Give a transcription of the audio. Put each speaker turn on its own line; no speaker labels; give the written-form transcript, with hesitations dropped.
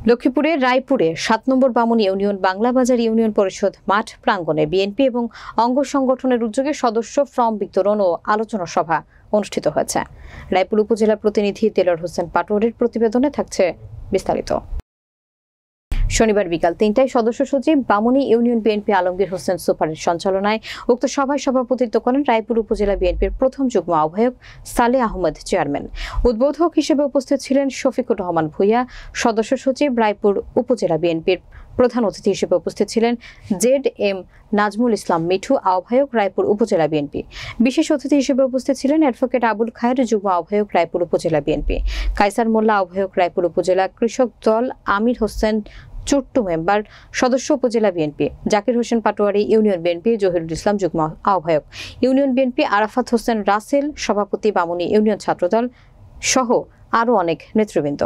লক্ষ্মীপুরের রায়পুরে ৭ নম্বর বামুন union Banglabazar union পরিষদ মাঠ প্রাঙ্গণে বিএনপি এবং অঙ্গ সংগঠনের উদ্যোগে সদস্য ফর্ম বিতরণ ও আলোচনা সভা অনুষ্ঠিত হয়েছে। রায়পুর উপজেলা প্রতিনিধি দেলোয়ার হোসেন পাটোয়ারির প্রতিবেদনে থাকছে বিস্তারিত। শনিবার বিকাল ৩টায় সদস্য সচিব বামুনী ইউনিয়ন বিএনপি আলমগীর হোসেন সুপারের সঞ্চালনায় উক্ত সভায় সভাপতিত্ব করেন রায়পুর উপজেলা বিএনপির প্রথম যুগ্ম আহ্বায়ক সালেহ আহমেদ চেয়ারম্যান। উদ্বোধক হিসেবে উপস্থিত ছিলেন শফিকুর রহমান ভূঁইয়া। সদস্য সচিব রায়পুর উপজেলা বিএনপির প্রধান অতিথি হিসেবে উপস্থিত ছিলেন ZM নাজমুল ইসলাম মিঠু, আহ্বায়ক রায়পুর উপজেলা বিএনপি। বিশেষ অতিথি হিসেবে উপস্থিত ছিলেন অ্যাডভোকেট আবুল খায়ের, যুগ্ম আহ্বায়ক রায়পুর উপজেলা বিএনপি, কায়সার মোল্লা, আহ্বায়ক রায়পুর উপজেলা কৃষক দল, আমির হোসেন চুট্টু মেম্বার, সদস্য উপজেলা বিএনপি, জাকির হোসেন পাটোয়ারি ইউনিয়ন বিএনপি, জহিরুল ইসলাম যুগ্ম আহ্বায়ক ইউনিয়ন বিএনপি, আরাফাত হোসেন রাসেল সভাপতি বামুনী ইউনিয়ন ছাত্রদল সহ আরো অনেক নেতৃবৃন্দ।